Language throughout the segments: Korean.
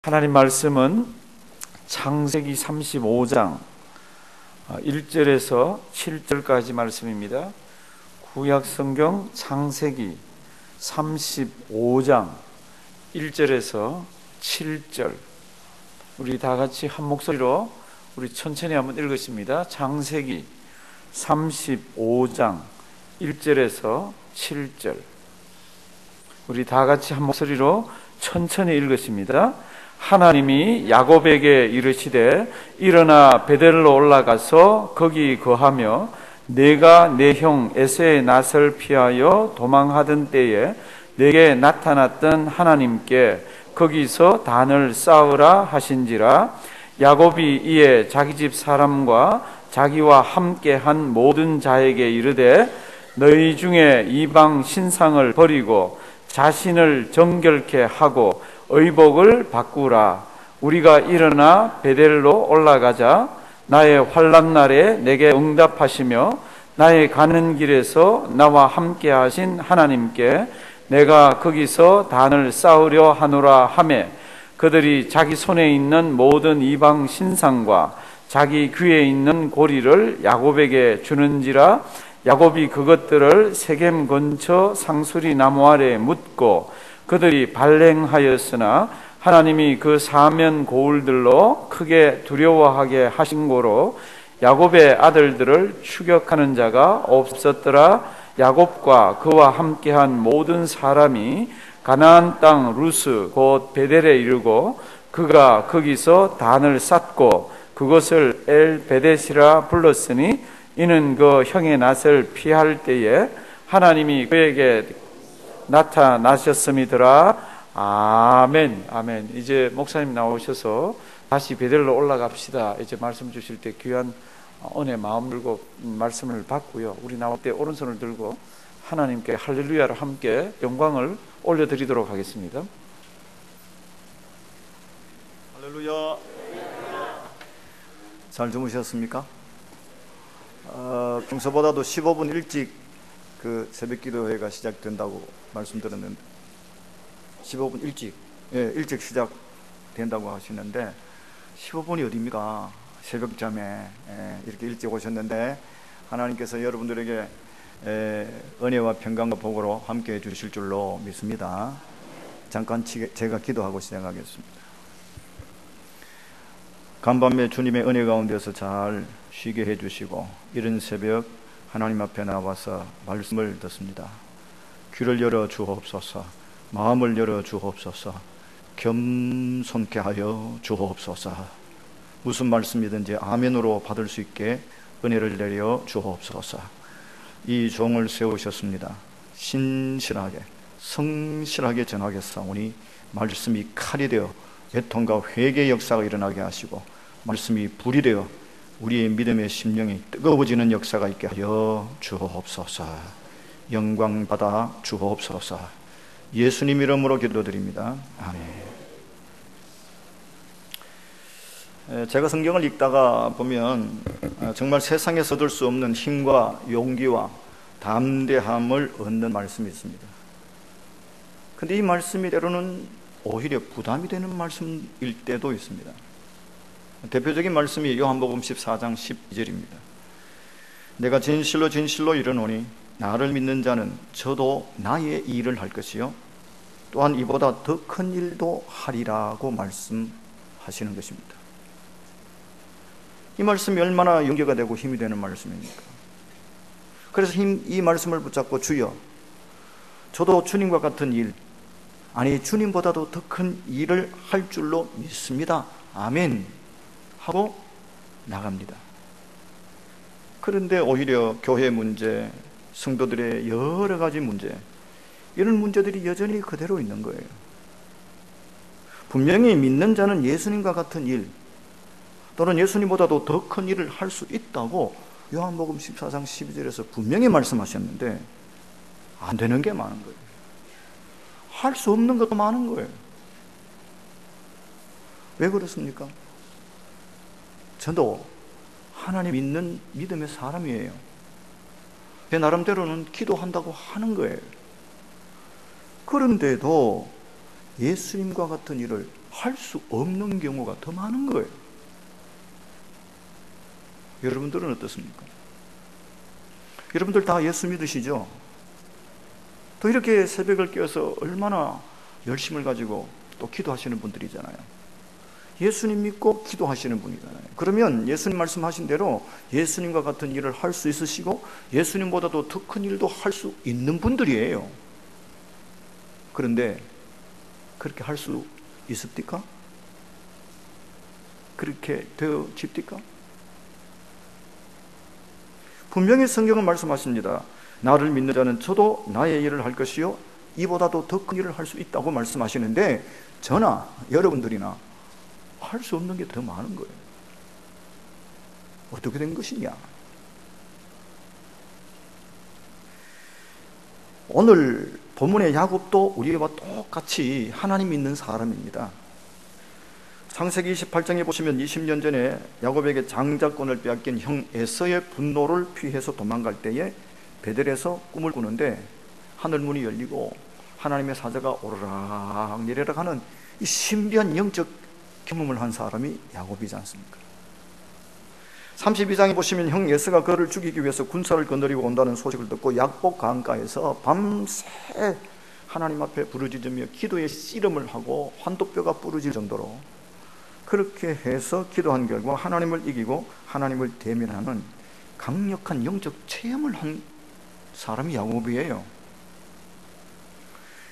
하나님 말씀은 창세기 35장 1절에서 7절까지 말씀입니다. 구약 성경 창세기 35장 1절에서 7절, 우리 다 같이 한 목소리로 우리 천천히 한번 읽으십니다. 창세기 35장 1절에서 7절, 우리 다 같이 한 목소리로 천천히 읽으십니다. 하나님이 야곱에게 이르시되 일어나 베델로 올라가서 거기 거하며 내가 내 형 에서의 낯을 피하여 도망하던 때에 내게 나타났던 하나님께 거기서 단을 쌓으라 하신지라. 야곱이 이에 자기 집 사람과 자기와 함께한 모든 자에게 이르되 너희 중에 이방 신상을 버리고 자신을 정결케 하고 의복을 바꾸라. 우리가 일어나 베델로 올라가자. 나의 환난 날에 내게 응답하시며 나의 가는 길에서 나와 함께 하신 하나님께 내가 거기서 단을 쌓으려 하노라 하매, 그들이 자기 손에 있는 모든 이방 신상과 자기 귀에 있는 고리를 야곱에게 주는지라. 야곱이 그것들을 세겜 근처 상수리 나무 아래 묻고 그들이 발행하였으나 하나님이 그 사면 고울들로 크게 두려워하게 하신 고로 야곱의 아들들을 추격하는 자가 없었더라. 야곱과 그와 함께한 모든 사람이 가나안 땅 루스 곧 베델에 이르고 그가 거기서 단을 쌓고 그것을 엘 베데시라 불렀으니 이는 그 형의 낯을 피할 때에 하나님이 그에게 나타나셨음이더라. 아멘. 아멘. 이제 목사님 나오셔서 다시 베델로 올라갑시다. 이제 말씀 주실 때 귀한 은혜 마음 들고 말씀을 받고요. 우리 나올 때 오른손을 들고 하나님께 할렐루야를 함께 영광을 올려드리도록 하겠습니다. 할렐루야. 잘 주무셨습니까? 평소보다도 15분 일찍 그 새벽 기도회가 시작된다고 말씀드렸는데 15분 일찍 시작된다고 하시는데 15분이 어디입니까? 새벽잠에 이렇게 일찍 오셨는데 하나님께서 여러분들에게 은혜와 평강과 복으로 함께해 주실 줄로 믿습니다. 잠깐 제가 기도하고 시작하겠습니다. 간밤에 주님의 은혜 가운데서 잘 쉬게 해주시고 이른 새벽 하나님 앞에 나와서 말씀을 듣습니다. 귀를 열어 주옵소서, 마음을 열어 주옵소서, 겸손케 하여 주옵소서. 무슨 말씀이든지 아멘으로 받을 수 있게 은혜를 내려 주옵소서. 이 종을 세우셨습니다. 신실하게 성실하게 전하겠사오니 말씀이 칼이 되어 애통과 회개의 역사가 일어나게 하시고 말씀이 불이 되어 우리의 믿음의 심령이 뜨거워지는 역사가 있게 하여 주옵소서. 영광 받아 주옵소서. 예수님 이름으로 기도드립니다. 아멘. 제가 성경을 읽다가 보면 정말 세상에서 얻을 수 없는 힘과 용기와 담대함을 얻는 말씀이 있습니다. 근데 이 말씀이 때로는 오히려 부담이 되는 말씀일 때도 있습니다. 대표적인 말씀이 요한복음 14장 12절입니다. 내가 진실로 진실로 이르노니 나를 믿는 자는 저도 나의 일을 할 것이요 또한 이보다 더 큰 일도 하리라고 말씀하시는 것입니다. 이 말씀이 얼마나 용기가 되고 힘이 되는 말씀입니까? 그래서 이 말씀을 붙잡고 주여, 저도 주님과 같은 일, 아니 주님보다도 더 큰 일을 할 줄로 믿습니다. 아멘 하고 나갑니다. 그런데 오히려 교회 문제, 성도들의 여러 가지 문제, 이런 문제들이 여전히 그대로 있는 거예요. 분명히 믿는 자는 예수님과 같은 일 또는 예수님보다도 더 큰 일을 할 수 있다고 요한복음 14장 12절에서 분명히 말씀하셨는데 안 되는 게 많은 거예요. 할 수 없는 것도 많은 거예요. 왜 그렇습니까? 저도 하나님 믿는 믿음의 사람이에요. 제 나름대로는 기도한다고 하는 거예요. 그런데도 예수님과 같은 일을 할 수 없는 경우가 더 많은 거예요. 여러분들은 어떻습니까? 여러분들 다 예수 믿으시죠? 또 이렇게 새벽을 깨어서 얼마나 열심을 가지고 또 기도하시는 분들이잖아요. 예수님 믿고 기도하시는 분이잖아요. 그러면 예수님 말씀하신 대로 예수님과 같은 일을 할 수 있으시고 예수님보다도 더 큰 일도 할 수 있는 분들이에요. 그런데 그렇게 할 수 있습니까? 그렇게 되어집니까? 분명히 성경은 말씀하십니다. 나를 믿는 자는 저도 나의 일을 할 것이요 이보다도 더 큰 일을 할 수 있다고 말씀하시는데 저나 여러분들이나 할 수 없는 게 더 많은 거예요. 어떻게 된 것이냐? 오늘 본문의 야곱도 우리와 똑같이 하나님 믿는 사람입니다. 창세기 28장에 보시면 20년 전에 야곱에게 장자권을 빼앗긴 형 에서의 분노를 피해서 도망갈 때에 베델에서 꿈을 꾸는데 하늘문이 열리고 하나님의 사자가 오르락 내리락 하는 이 신비한 영적 경험을 한 사람이 야곱이지 않습니까? 32장에 보시면 형 에서가 그를 죽이기 위해서 군사를 거느리고 온다는 소식을 듣고 약복 강가에서 밤새 하나님 앞에 부르짖으며 기도의 씨름을 하고 환도뼈가 부러질 정도로 그렇게 해서 기도한 결과 하나님을 이기고 하나님을 대면하는 강력한 영적 체험을 한 사람이 야곱이에요.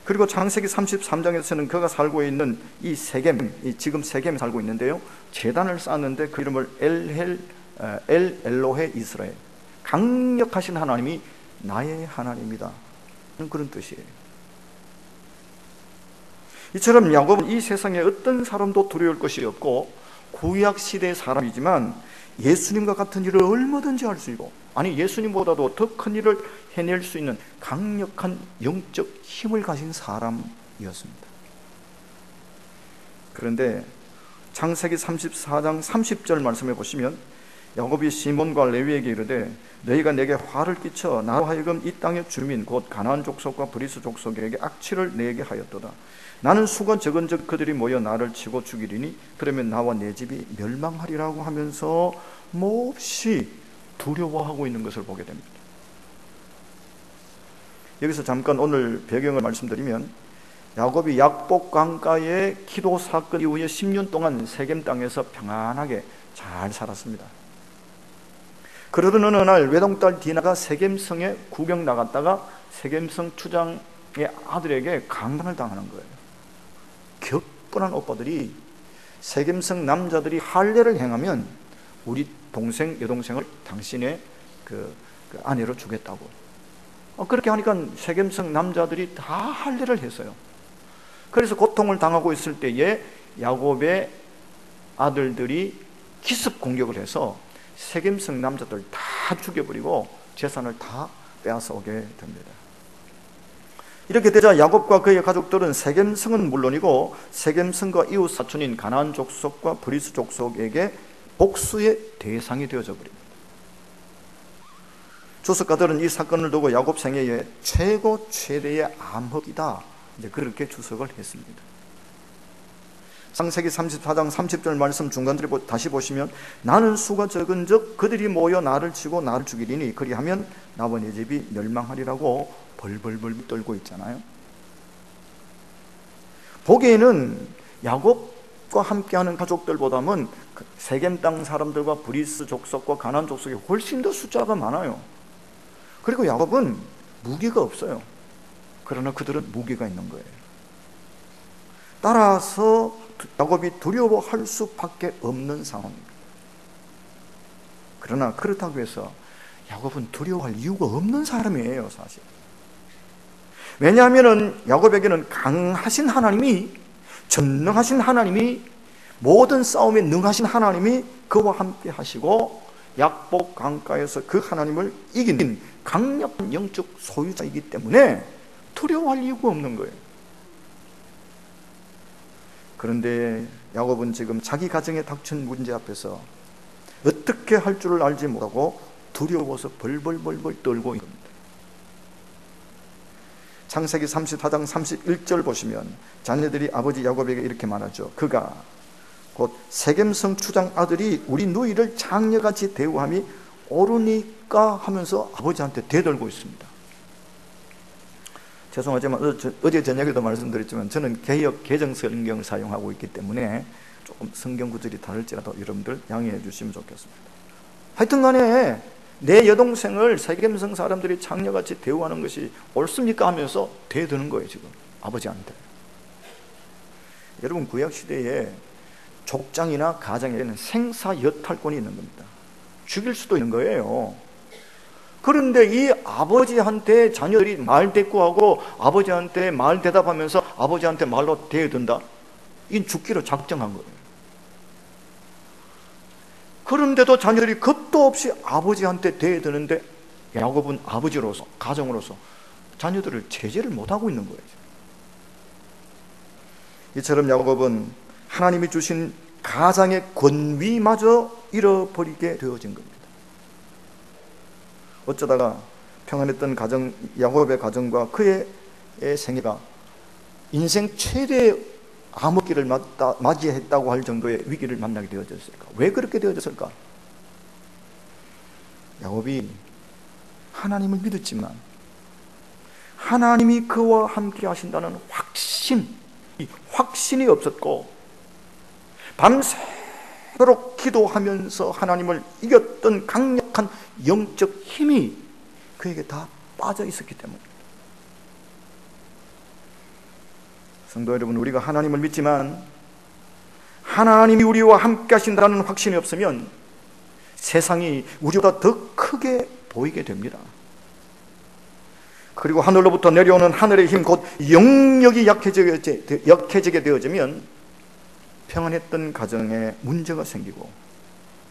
그리고 창세기 33장에서는 그가 살고 있는 이 세겜, 지금 세겜에 살고 있는데요, 제단을 쌓았는데 그 이름을 엘 엘로헤 이스라엘, 강력하신 하나님이 나의 하나님이다, 그런 뜻이에요. 이처럼 야곱은 이 세상에 어떤 사람도 두려울 것이 없고 구약 시대의 사람이지만 예수님과 같은 일을 얼마든지 할 수 있고, 아니 예수님보다도 더 큰 일을 해낼 수 있는 강력한 영적 힘을 가진 사람이었습니다. 그런데 창세기 34장 30절 말씀해 보시면 야곱이 시몬과 레위에게 이르되 너희가 내게 화를 끼쳐 나로 하여금 이 땅의 주민 곧 가나안 족속과 브리스 족속에게 악취를 내게 하였도다. 나는 수가 적은즉 그들이 모여 나를 치고 죽이리니 그러면 나와 내 집이 멸망하리라고 하면서 몹시 두려워하고 있는 것을 보게 됩니다. 여기서 잠깐 오늘 배경을 말씀드리면 야곱이 약복 강가의 기도 사건 이후에 10년 동안 세겜 땅에서 평안하게 잘 살았습니다. 그러던 어느 날 외동딸 디나가 세겜성에 구경 나갔다가 세겜성 추장의 아들에게 강간을 당하는 거예요. 격분한 오빠들이 세겜성 남자들이 할례를 행하면 우리 동생 여동생을 당신의 그 아내로 주겠다고. 그렇게 하니까 세겜성 남자들이 다 할례를 했어요. 그래서 고통을 당하고 있을 때에 야곱의 아들들이 기습 공격을 해서 세겜성 남자들 다 죽여버리고 재산을 다 빼앗아 오게 됩니다. 이렇게 되자 야곱과 그의 가족들은 세겜성은 물론이고 세겜성과 이웃 사촌인 가나안 족속과 브리스 족속에게 복수의 대상이 되어져 버립니다. 주석가들은 이 사건을 두고 야곱 생애의 최고 최대의 암흑이다, 이제 그렇게 주석을 했습니다. 창세기 34장 30절 말씀 중간들이 다시 보시면 나는 수가 적은즉 그들이 모여 나를 치고 나를 죽이리니 그리하면 나와 내 집이 멸망하리라고 벌벌벌 떨고 있잖아요. 보기에는 야곱과 함께하는 가족들보다는 세겜 땅 사람들과 브리스 족속과 가나안 족속이 훨씬 더 숫자가 많아요. 그리고 야곱은 무기가 없어요. 그러나 그들은 무기가 있는 거예요. 따라서 야곱이 두려워할 수밖에 없는 상황입니다. 그러나 그렇다고 해서 야곱은 두려워할 이유가 없는 사람이에요, 사실. 왜냐하면 야곱에게는 강하신 하나님이, 전능하신 하나님이, 모든 싸움에 능하신 하나님이 그와 함께 하시고 약복 강가에서 그 하나님을 이긴 강력한 영적 소유자이기 때문에 두려워할 이유가 없는 거예요. 그런데 야곱은 지금 자기 가정에 닥친 문제 앞에서 어떻게 할 줄을 알지 못하고 두려워서 벌벌벌벌 떨고 있는 겁니다. 창세기 34장 31절 보시면 자녀들이 아버지 야곱에게 이렇게 말하죠. 그가 곧 세겜성 추장 아들이 우리 누이를 장녀같이 대우함이 옳으니까 하면서 아버지한테 대들고 있습니다. 죄송하지만 어제 저녁에도 말씀드렸지만 저는 개역 개정 성경을 사용하고 있기 때문에 조금 성경 구절이 다를지라도 여러분들 양해해 주시면 좋겠습니다. 하여튼 간에 내 여동생을 세겜성 사람들이 장녀같이 대우하는 것이 옳습니까 하면서 대드는 거예요. 지금 아버지한테. 여러분 구약시대에 족장이나 가장에는 생사여탈권이 있는 겁니다. 죽일 수도 있는 거예요. 그런데 이 아버지한테 자녀들이 말 대꾸하고 아버지한테 말 대답하면서 아버지한테 말로 대든다. 이건 죽기로 작정한 거예요. 그런데도 자녀들이 겁도 없이 아버지한테 대드는데 야곱은 아버지로서 가정으로서 자녀들을 제재를 못하고 있는 거예요. 이처럼 야곱은 하나님이 주신 가장의 권위마저 잃어버리게 되어진 겁니다. 어쩌다가 평안했던 가정, 야곱의 가정과 그의 생애가 인생 최대의 암흑기를 맞이했다고 할 정도의 위기를 만나게 되어졌을까? 왜 그렇게 되어졌을까? 야곱이 하나님을 믿었지만 하나님이 그와 함께 하신다는 확신이 없었고 밤새도록 기도하면서 하나님을 이겼던 강력한 영적 힘이 그에게 다 빠져 있었기 때문입니다. 성도 여러분, 우리가 하나님을 믿지만 하나님이 우리와 함께 하신다는 확신이 없으면 세상이 우리보다 더 크게 보이게 됩니다. 그리고 하늘로부터 내려오는 하늘의 힘, 곧 영역이 약해지게 되어지면 평안했던 가정에 문제가 생기고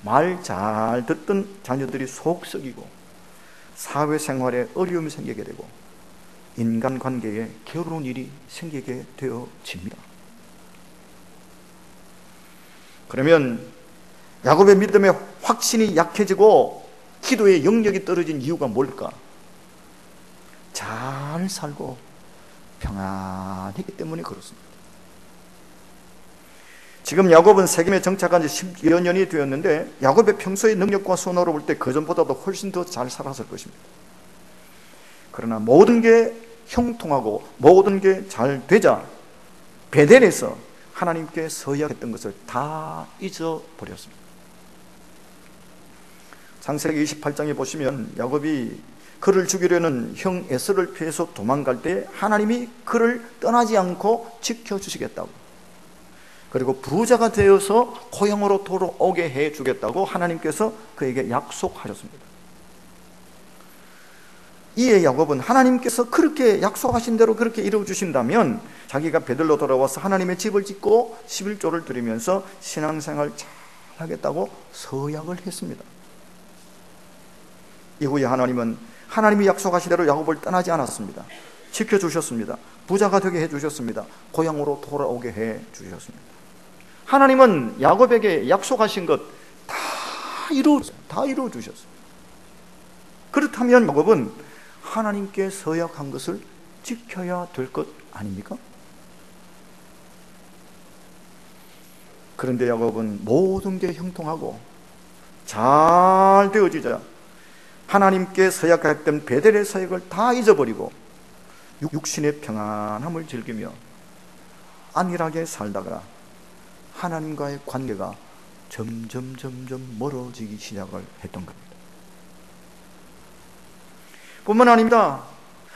말 잘 듣던 자녀들이 속 썩이고 사회생활에 어려움이 생기게 되고 인간관계에 괴로운 일이 생기게 되어집니다. 그러면 야곱의 믿음의 확신이 약해지고 기도의 영역이 떨어진 이유가 뭘까? 잘 살고 평안했기 때문에 그렇습니다. 지금 야곱은 세겜에 정착한 지 10여 년이 되었는데 야곱의 평소의 능력과 선호로 볼 때 그전보다도 훨씬 더 잘 살았을 것입니다. 그러나 모든 게 형통하고 모든 게 잘 되자 베델에서 하나님께 서약했던 것을 다 잊어버렸습니다. 창세기 28장에 보시면 야곱이 그를 죽이려는 형 에서를 피해서 도망갈 때 하나님이 그를 떠나지 않고 지켜주시겠다고, 그리고 부자가 되어서 고향으로 돌아오게 해주겠다고 하나님께서 그에게 약속하셨습니다. 이에 야곱은 하나님께서 그렇게 약속하신 대로 그렇게 이루어주신다면 자기가 베들로 돌아와서 하나님의 집을 짓고 11조를 드리면서 신앙생활 잘 하겠다고 서약을 했습니다. 이후에 하나님은 하나님이 약속하신 대로 야곱을 떠나지 않았습니다. 지켜주셨습니다. 부자가 되게 해주셨습니다. 고향으로 돌아오게 해주셨습니다. 하나님은 야곱에게 약속하신 것 다 이루어주셨어요. 그렇다면 야곱은 하나님께 서약한 것을 지켜야 될 것 아닙니까? 그런데 야곱은 모든 게 형통하고 잘 되어지자 하나님께 서약했던 베델의 서약을 다 잊어버리고 육신의 평안함을 즐기며 안일하게 살다가 하나님과의 관계가 점점 멀어지기 시작을 했던 겁니다. 뿐만 아닙니다.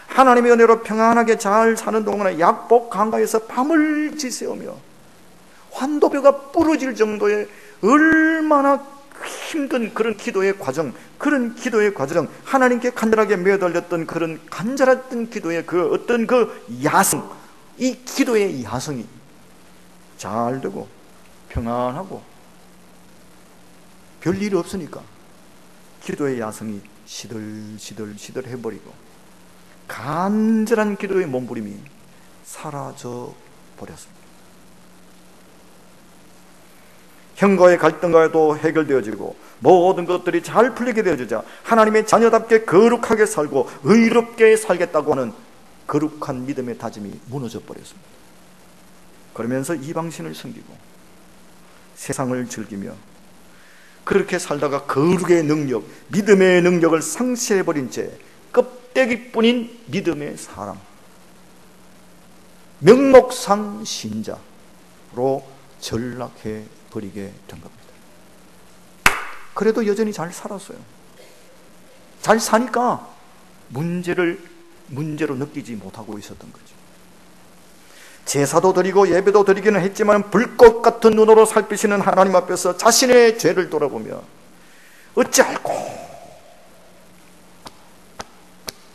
하나님의 은혜로 평안하게 잘 사는 동안에 약복 강가에서 밤을 지새우며 환도뼈가 부러질 정도의 얼마나 힘든 그런 기도의 과정, 하나님께 간절하게 매달렸던 그런 간절했던 기도의 그 어떤 그 야성, 이 기도의 야성이 잘 되고 평안하고 별일이 없으니까 기도의 야성이 시들 해버리고 간절한 기도의 몸부림이 사라져 버렸습니다. 형과의 갈등과도 해결되어지고 모든 것들이 잘 풀리게 되어지자 하나님의 자녀답게 거룩하게 살고 의롭게 살겠다고 하는 거룩한 믿음의 다짐이 무너져 버렸습니다. 그러면서 이방신을 섬기고 세상을 즐기며 그렇게 살다가 거룩의 능력, 믿음의 능력을 상실해버린 채 껍데기뿐인 믿음의 사람, 명목상 신자로 전락해버리게 된 겁니다. 그래도 여전히 잘 살았어요. 잘 사니까 문제로 느끼지 못하고 있었던 거죠. 제사도 드리고 예배도 드리기는 했지만 불꽃 같은 눈으로 살피시는 하나님 앞에서 자신의 죄를 돌아보며 어찌 알고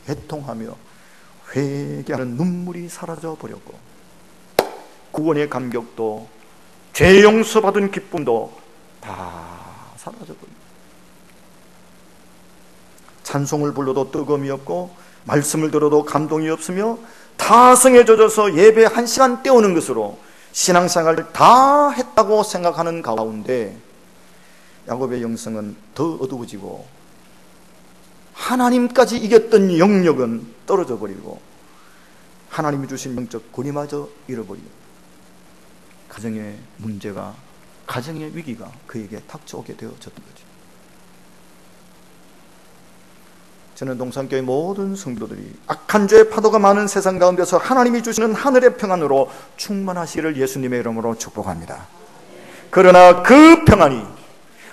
애통하며 회개하는 눈물이 사라져 버렸고, 구원의 감격도 죄 용서받은 기쁨도 다 사라져 버립니다. 찬송을 불러도 뜨거움이 없고 말씀을 들어도 감동이 없으며 타성에 젖어서 예배 1시간 때우는 것으로 신앙생활을 다 했다고 생각하는 가운데 야곱의 영성은 더 어두워지고 하나님까지 이겼던 영역은 떨어져 버리고 하나님이 주신 영적 권위마저 잃어버리고 가정의 문제가, 가정의 위기가 그에게 닥쳐오게 되어졌던 거죠. 저는 동산교회 모든 성도들이 악한 죄의 파도가 많은 세상 가운데서 하나님이 주시는 하늘의 평안으로 충만하시기를 예수님의 이름으로 축복합니다. 그러나 그 평안이,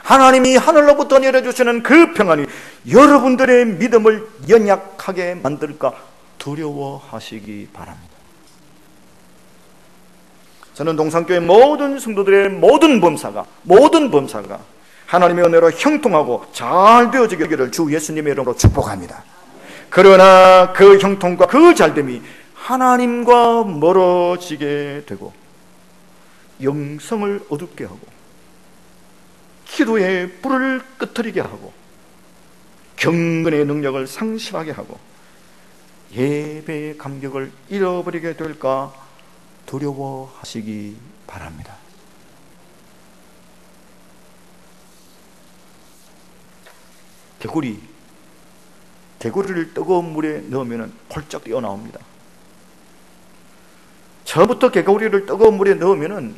하나님이 하늘로부터 내려주시는 그 평안이 여러분들의 믿음을 연약하게 만들까 두려워하시기 바랍니다. 저는 동산교회 모든 성도들의 모든 범사가 하나님의 은혜로 형통하고 잘 되어지기를 주 예수님의 이름으로 축복합니다. 그러나 그 형통과 그 잘됨이 하나님과 멀어지게 되고 영성을 어둡게 하고 기도의 불을 끄트리게 하고 경건의 능력을 상실하게 하고 예배의 감격을 잃어버리게 될까 두려워하시기 바랍니다. 개구리를 뜨거운 물에 넣으면 펄쩍 뛰어나옵니다. 처음부터 개구리를 뜨거운 물에 넣으면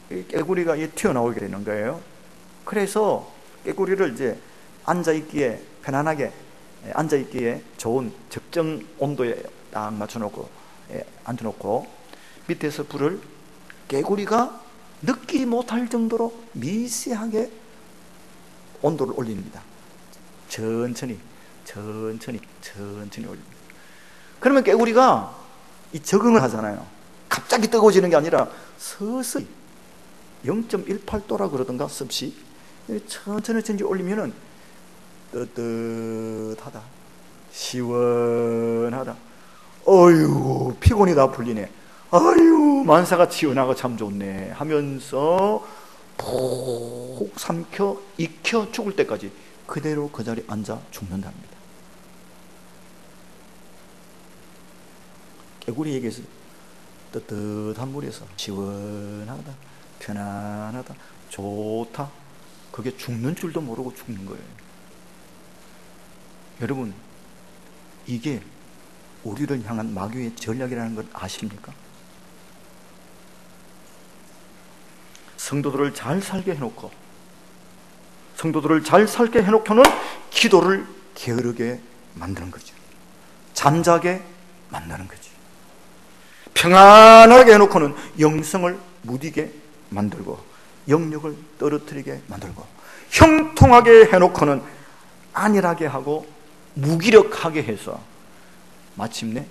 개구리가 튀어나오게 되는 거예요. 그래서 개구리를 이제 앉아있기에, 편안하게 앉아있기에 좋은 적정 온도에 딱 맞춰놓고 앉혀놓고 밑에서 불을 개구리가 느끼지 못할 정도로 미세하게 온도를 올립니다. 천천히 올립니다. 그러면 개구리가 이 적응을 하잖아요. 갑자기 뜨거워지는 게 아니라 서서히 0.18도라 그러던가 습시 천천히 올리면은 뜨뜻하다, 시원하다, 어휴 피곤이 다 풀리네, 아유 만사가 튀어나가 참 좋네 하면서 푹 삼켜 익혀 죽을 때까지 그대로 그 자리에 앉아 죽는답니다. 개구리에게서 뜨뜻한 물에서 시원하다, 편안하다, 좋다, 그게 죽는 줄도 모르고 죽는 거예요. 여러분, 이게 우리를 향한 마귀의 전략이라는 걸 아십니까? 성도들을 잘 살게 해놓고, 성도들을 잘 살게 해놓고는 기도를 게으르게 만드는 거죠. 잠자게 만드는 거죠. 평안하게 해놓고는 영성을 무디게 만들고 영력을 떨어뜨리게 만들고, 형통하게 해놓고는 안일하게 하고 무기력하게 해서 마침내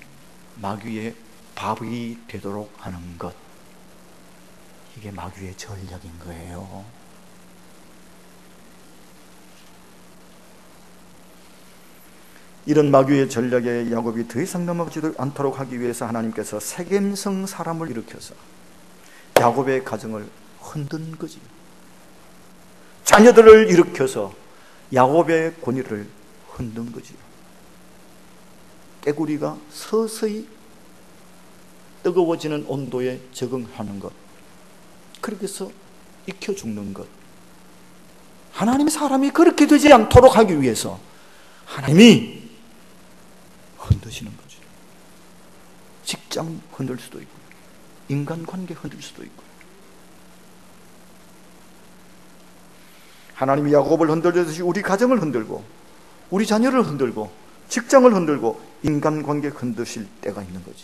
마귀의 밥이 되도록 하는 것, 이게 마귀의 전략인 거예요. 이런 마귀의 전략에 야곱이 더 이상 넘어가지도 않도록 하기 위해서 하나님께서 세겜성 사람을 일으켜서 야곱의 가정을 흔든 거지. 자녀들을 일으켜서 야곱의 권위를 흔든 거지. 깨구리가 서서히 뜨거워지는 온도에 적응하는 것, 그렇게 해서 익혀 죽는 것, 하나님의 사람이 그렇게 되지 않도록 하기 위해서 하나님이 흔드시는 거죠. 직장 흔들 수도 있고, 인간관계 흔들 수도 있고. 하나님이 야곱을 흔들듯이 우리 가정을 흔들고, 우리 자녀를 흔들고, 직장을 흔들고, 인간관계 흔드실 때가 있는 거지.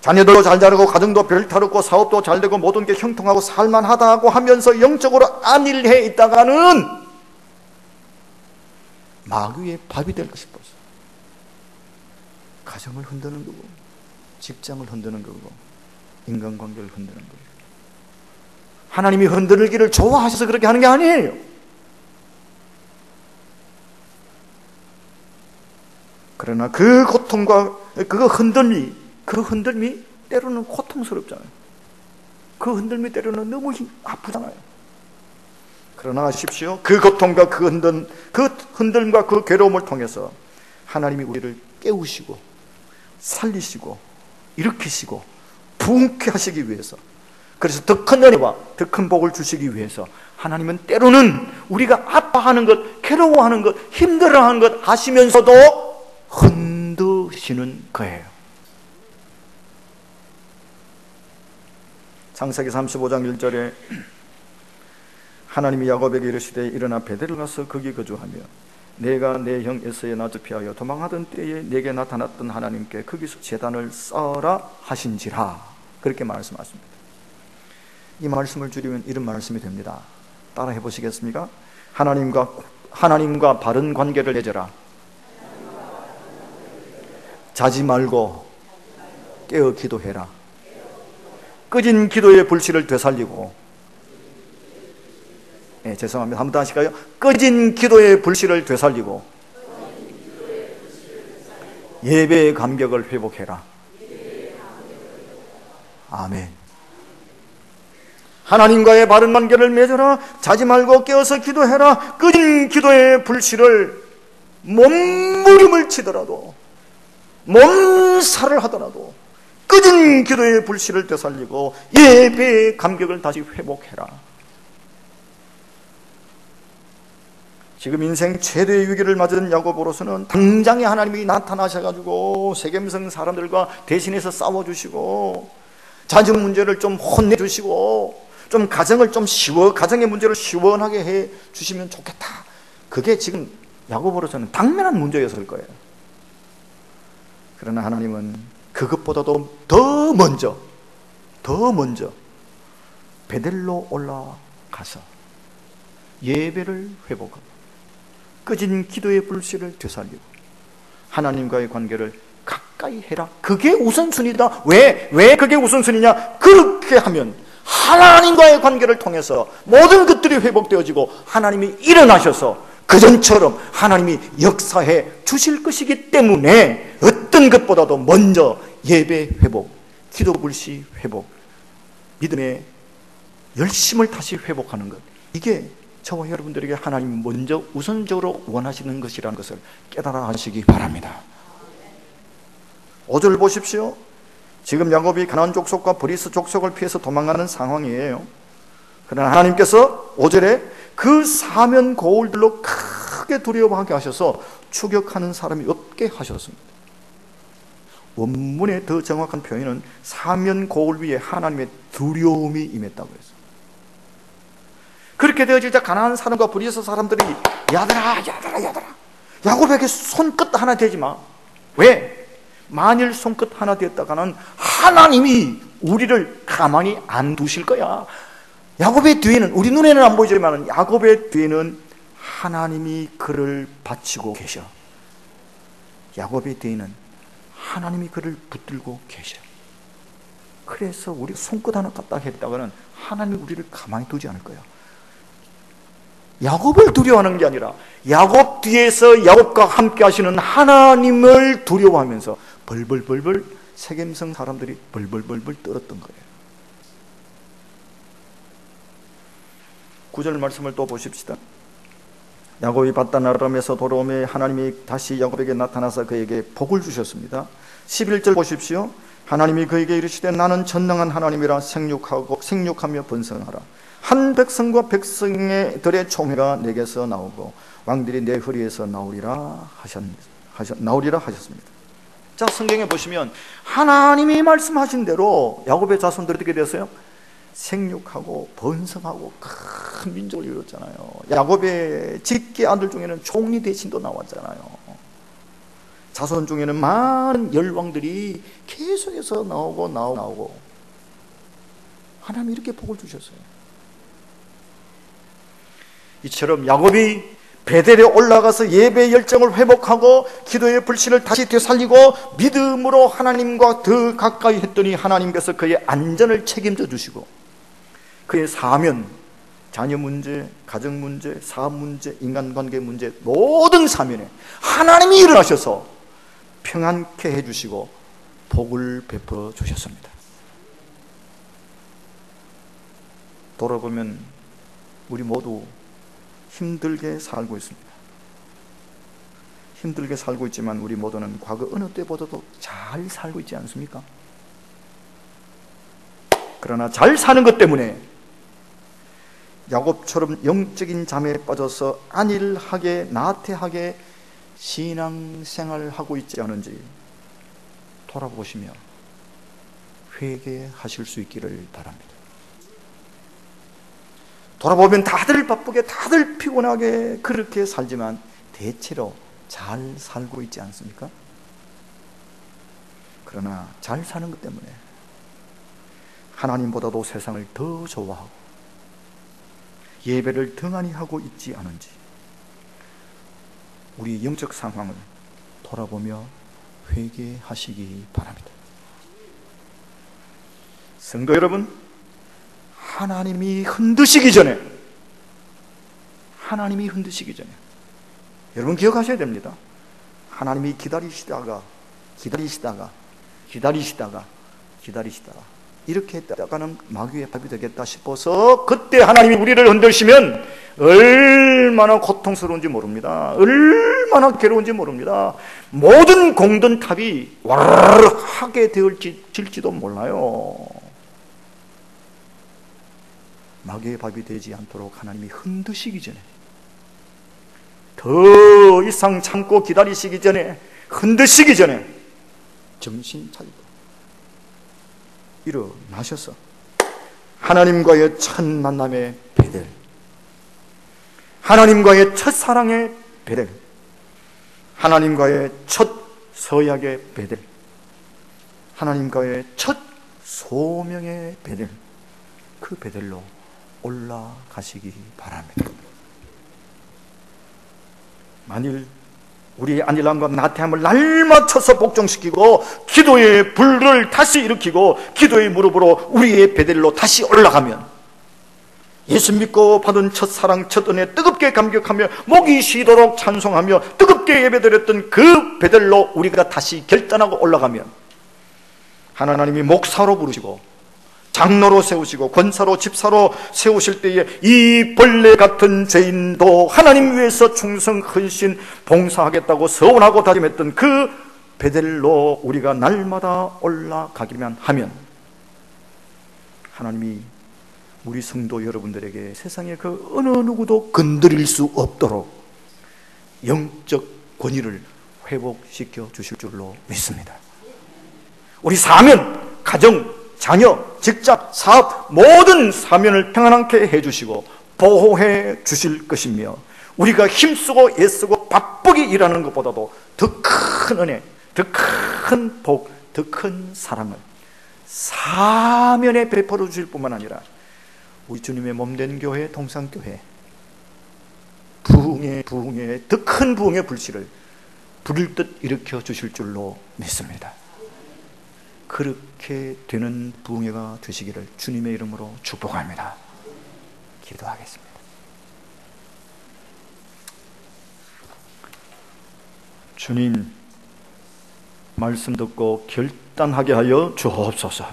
자녀들도 잘 자라고, 가정도 별타르고, 사업도 잘 되고, 모든 게 형통하고 살만하다고 하면서 영적으로 안일해 있다가는 마귀의 밥이 될 것이 벌써. 가정을 흔드는 거고, 직장을 흔드는 거고, 인간관계를 흔드는 거예요. 하나님이 흔들기를 좋아하셔서 그렇게 하는 게 아니에요. 그러나 그 고통과 그 흔들미 때로는 고통스럽잖아요. 그 흔들미 때로는 너무 아프잖아요. 그러나 아십시오, 그 고통과 그 흔들림과 그 괴로움을 통해서 하나님이 우리를 깨우시고 살리시고 일으키시고 부흥케 하시기 위해서, 그래서 더 큰 은혜와 더 큰 복을 주시기 위해서 하나님은 때로는 우리가 아파하는 것, 괴로워하는 것, 힘들어하는 것 아시면서도 흔드시는 거예요. 창세기 35장 1절에 하나님이 야곱에게 이르시되 일어나 베델을 가서 거기 거주하며 내가 내 형 에서의 낯을 피하여 도망하던 때에 내게 나타났던 하나님께 거기서 제단을 쌓으라 하신지라, 그렇게 말씀하십니다. 이 말씀을 줄이면 이런 말씀이 됩니다. 따라 해보시겠습니까? 하나님과 바른 관계를 맺어라. 자지 말고 깨어 기도해라. 꺼진 기도의 불씨를 되살리고, 죄송합니다. 한번 다시 할까요? 꺼진 기도의 불씨를 되살리고 예배의 감격을 회복해라. 아멘. 하나님과의 바른 관계를 맺어라. 자지 말고 깨어서 기도해라. 꺼진 기도의 불씨를 몸부림을 치더라도, 몸살을 하더라도 꺼진 기도의 불씨를 되살리고 예배의 감격을 다시 회복해라. 지금 인생 최대의 위기를 맞은 야곱으로서는 당장에 하나님이 나타나셔가지고 세겜성 사람들과 대신해서 싸워주시고, 자녀 문제를 좀 혼내주시고, 좀 가정을 가정의 문제를 시원하게 해 주시면 좋겠다. 그게 지금 야곱으로서는 당면한 문제였을 거예요. 그러나 하나님은 그것보다도 더 먼저 베델로 올라가서 예배를 회복하고 꺼진 기도의 불씨를 되살리고 하나님과의 관계를 가까이 해라. 그게 우선순위다. 왜 그게 우선순위냐? 그렇게 하면 하나님과의 관계를 통해서 모든 것들이 회복되어지고 하나님이 일어나셔서 그전처럼 하나님이 역사해 주실 것이기 때문에 어떤 것보다도 먼저 예배 회복, 기도 불씨 회복, 믿음의 열심을 다시 회복하는 것, 이게 저와 여러분들에게 하나님 먼저 우선적으로 원하시는 것이라는 것을 깨달아 하시기 바랍니다. 5절 보십시오. 지금 야곱이 가나안 족속과 브리스 족속을 피해서 도망가는 상황이에요. 그러나 하나님께서 5절에 그 사면 고울들로 크게 두려워하게 하셔서 추격하는 사람이 없게 하셨습니다. 원문의 더 정확한 표현은 사면 고울 위에 하나님의 두려움이 임했다고 했어요. 그렇게 되어질 때 가나안 사람과 브리스 사람들이 야들아 야곱에게 손끝 하나 대지 마. 왜? 만일 손끝 하나 됐다가는 하나님이 우리를 가만히 안 두실 거야. 야곱의 뒤에는, 우리 눈에는 안 보이지만 야곱의 뒤에는 하나님이 그를 바치고 계셔. 야곱의 뒤에는 하나님이 그를 붙들고 계셔. 그래서 우리 손끝 하나 갖다 했다가는 하나님이 우리를 가만히 두지 않을 거야. 야곱을 두려워하는 게 아니라 야곱 뒤에서 야곱과 함께 하시는 하나님을 두려워하면서 벌벌벌벌 세겜성 사람들이 벌벌벌벌 떨었던 거예요. 9절 말씀을 또 보십시다. 야곱이 바단 아람에서 돌아오매 하나님이 다시 야곱에게 나타나서 그에게 복을 주셨습니다. 11절 보십시오. 하나님이 그에게 이르시되 나는 전능한 하나님이라 생육하며 번성하라. 한 백성과 백성들의 총회가 내게서 나오고 왕들이 내 허리에서 나오리라 하셨습니다. 자, 성경에 보시면 하나님이 말씀하신 대로 야곱의 자손들이 어떻게 됐어요? 생육하고 번성하고 큰 민족을 이뤘잖아요. 야곱의 직계 아들 중에는 총리 대신도 나왔잖아요. 자손 중에는 많은 열왕들이 계속해서 나오고 하나님이 이렇게 복을 주셨어요. 이처럼 야곱이 베델에 올라가서 예배의 열정을 회복하고 기도의 불씨를 다시 되살리고 믿음으로 하나님과 더 가까이 했더니 하나님께서 그의 안전을 책임져 주시고 그의 사면, 자녀 문제, 가정 문제, 사업 문제, 인간관계 문제 모든 사면에 하나님이 일어나셔서 평안케 해주시고 복을 베풀어 주셨습니다. 돌아보면 우리 모두 힘들게 살고 있습니다. 힘들게 살고 있지만 우리 모두는 과거 어느 때보다도 잘 살고 있지 않습니까? 그러나 잘 사는 것 때문에 야곱처럼 영적인 잠에 빠져서 안일하게 나태하게 신앙생활을 하고 있지 않은지 돌아보시며 회개하실 수 있기를 바랍니다. 돌아보면 다들 바쁘게 다들 피곤하게 그렇게 살지만 대체로 잘 살고 있지 않습니까? 그러나 잘 사는 것 때문에 하나님보다도 세상을 더 좋아하고 예배를 등한히 하고 있지 않은지 우리 영적 상황을 돌아보며 회개하시기 바랍니다. 성도 여러분, 하나님이 흔드시기 전에 여러분 기억하셔야 됩니다. 하나님이 기다리시다가 이렇게 했다가는 마귀의 밥이 되겠다 싶어서 그때 하나님이 우리를 흔드시면 얼마나 고통스러운지 모릅니다. 얼마나 괴로운지 모릅니다. 모든 공든 탑이 와르르 하게 되어질지도 몰라요. 마귀의 밥이 되지 않도록 하나님이 흔드시기 전에, 더 이상 참고 기다리시기 전에, 흔드시기 전에 정신 차리고 일어나셔서 하나님과의 첫 만남의 베델, 하나님과의 첫 사랑의 베델, 하나님과의 첫 서약의 베델, 하나님과의 첫 소명의 베델, 그 베델로 올라가시기 바랍니다. 만일 우리의 안일함과 나태함을 날맞춰서 복종시키고 기도의 불을 다시 일으키고 기도의 무릎으로 우리의 베델로 다시 올라가면 예수 믿고 받은 첫사랑 첫 은혜 뜨겁게 감격하며 목이 쉬도록 찬송하며 뜨겁게 예배드렸던 그 베델로 우리가 다시 결단하고 올라가면 하나님이 목사로 부르시고 장로로 세우시고 권사로 집사로 세우실 때에 이 벌레 같은 죄인도 하나님 위해서 충성 헌신 봉사하겠다고 서원하고 다짐했던 그 베델로 우리가 날마다 올라가기만 하면 하나님이 우리 성도 여러분들에게 세상에 그 어느 누구도 건드릴 수 없도록 영적 권위를 회복시켜 주실 줄로 믿습니다. 우리 사면, 가정, 자녀, 직장, 사업 모든 사면을 평안하게 해주시고 보호해 주실 것이며 우리가 힘쓰고 애쓰고 바쁘게 일하는 것보다도 더 큰 은혜, 더 큰 복, 더 큰 사랑을 사면에 베풀어 주실 뿐만 아니라 우리 주님의 몸된 교회, 동산교회 부흥의 더 큰 부흥의 불씨를 불을 듯 일으켜 주실 줄로 믿습니다. 그렇게 되는 부흥회가 되시기를 주님의 이름으로 축복합니다. 기도하겠습니다. 주님, 말씀 듣고 결단하게 하여 주옵소서.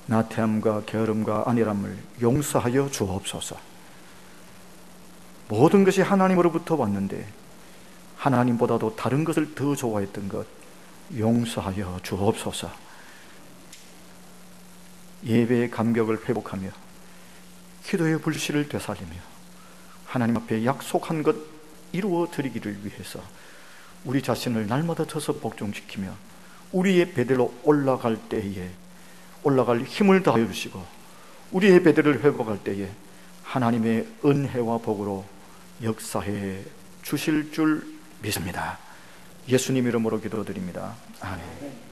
나태함과 게으름과 안일함을 용서하여 주옵소서. 모든 것이 하나님으로부터 왔는데 하나님보다도 다른 것을 더 좋아했던 것 용서하여 주옵소서. 예배의 감격을 회복하며 기도의 불씨를 되살리며 하나님 앞에 약속한 것 이루어 드리기를 위해서 우리 자신을 날마다 쳐서 복종시키며 우리의 베델로 올라갈 때에 올라갈 힘을 다하여 주시고 우리의 베델을 회복할 때에 하나님의 은혜와 복으로 역사해 주실 줄 믿습니다. 예수님 이름으로 기도드립니다. 아멘.